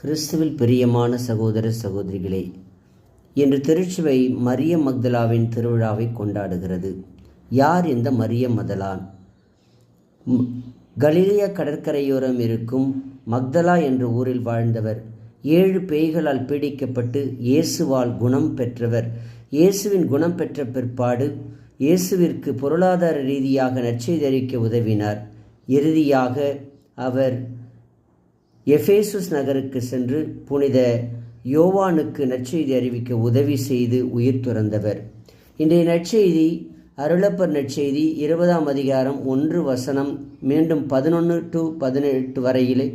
கிறிஸ்துவில் பிரியமான சகோதர சகோதரிகளே, இன்று திருச்சபை மரிய மக்தலாவின் திருவிழாவை கொண்டாடுகிறது. யார் இந்த மரிய மக்தலான்? கலிலேயா கடற்கரையோரம் இருக்கும் மக்தலா என்ற ஊரில் வாழ்ந்தவர். 7 பேய்களால் பீடிக்கப்பட்டு இயேசுவால் குணம் பெற்றவர். இயேசுவின் குணம் பெற்ற பிற்பாடு இயேசுவிற்கு பொருளாதார ரீதியாக நற்செய்தி அறிவிக்க உதவினார். இறுதியாக அவர் எபேசுஸ் நகருக்கு சென்று புனித யோவானுக்கு நற்செய்தி அறிவிக்க உதவி செய்து உயிர் துறந்தவர். இன்றைய நற்செய்தி அருளப்பர் நற்செய்தி 20ஆம் அதிகாரம் 1 வசனம் மீண்டும் 11 to 18 வரையிலே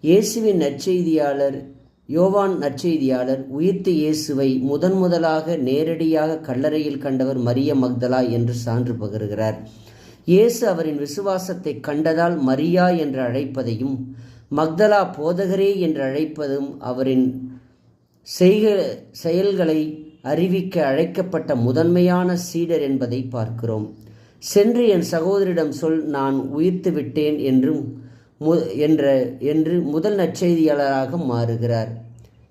இயேசுவின் நற்செய்தியாளர் யோவான் நற்செய்தியாளர் உயிர்த்த இயேசுவை முதலாக நேரடியாக கல்லறையில் கண்டவர் மரிய மக்தலா என்று சான்று பகருகிறார். இயேசு அவரின் விசுவாசத்தை கண்டதால் மரியா என்று அழைப்பதையும் மக்தலா போதகரே என்று அழைப்பதும் அவரின் செயல்களை அறிவிக்க அழைக்கப்பட்ட முதன்மையான சீடர் என்பதை பார்க்கிறோம். சென்று என் சகோதரிடம் சொல், நான் உயிர்த்து விட்டேன் என்று முதல் நற்செய்தியாளராக மாறுகிறார்.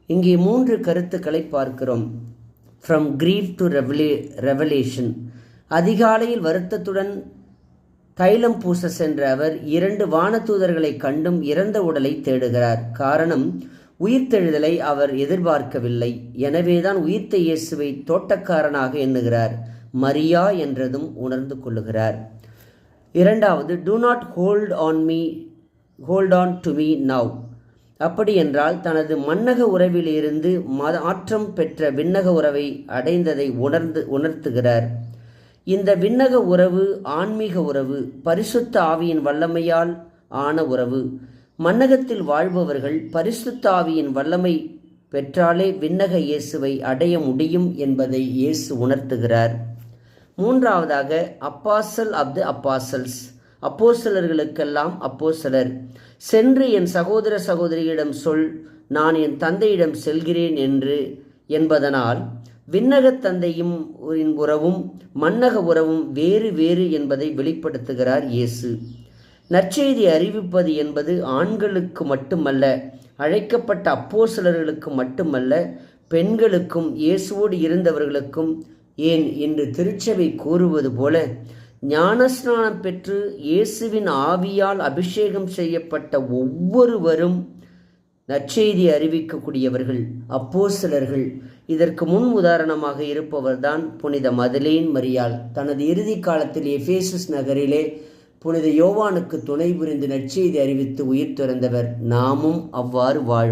இங்கே 3 கருத்துக்களை பார்க்கிறோம். From grief to revelation. அதிகாலையில் வருத்தத்துடன் தைலம் பூச சென்ற அவர் 2 வானதூதர்களை கண்டும் இறந்த உடலை தேடுகிறார். காரணம், உயிர்த்தெழுதலை அவர் எதிர்பார்க்கவில்லை. எனவேதான் உயிர்த்த இயேசுவை தோட்டக்காரனாக எண்ணுகிறார். மரியா என்றதும் உணர்ந்து கொள்ளுகிறார். 2வது, do not hold on to me now. அப்படி என்றால் தனது மன்னக உறவில் இருந்து மாற்றம் பெற்ற விண்ணக உறவை அடைந்ததை உணர்த்துகிறார். இந்த விண்ணக உறவு ஆன்மீக உறவு, பரிசுத்த ஆவியின் வல்லமையால் ஆன உறவு. மன்னகத்தில் வாழ்பவர்கள் பரிசுத்த ஆவியின் வல்லமை பெற்றாலே விண்ணக இயேசுவை அடைய முடியும் என்பதை இயேசு உணர்த்துகிறார். 3வதாக, அப்பாசல் ஆஃப் தி அப்பாசல்ஸ். அப்போஸ்தலர்களுக்கெல்லாம் அப்போஸ்தலர். சென்று என் சகோதர சகோதரியிடம் சொல், நான் என் தந்தையிடம் செல்கிறேன் என்பதனால் விண்ணக தந்தையும் உறவும் மன்னக உறவும் வேறு என்பதை வெளிப்படுத்துகிறார் இயேசு. நற்செய்தி அறிவிப்பது என்பது ஆண்களுக்கு மட்டுமல்ல, அழைக்கப்பட்ட அப்போஸ்தலர்களுக்கு மட்டுமல்ல, பெண்களுக்கும் இயேசுவோடு இருந்தவர்களுக்கும், ஏன் இன்று திருச்சபை கூறுவது போல ஞானஸ்நானம் பெற்று இயேசுவின் ஆவியால் அபிஷேகம் செய்யப்பட்ட ஒவ்வொருவரும் நற்செய்தி அறிவிக்கக்கூடியவர்கள், அப்போஸ்தலர்கள். இதற்கு முன் உதாரணமாக இருப்பவர்தான் புனித மதலேன் மரியாள். தனது இறுதி காலத்தில் எபேசுஸ் நகரிலே புனித யோவானுக்கு துணை புரிந்து நற்செய்தி அறிவித்து உயிர் துறந்தவர். நாமும் அவ்வாறு வாழும்.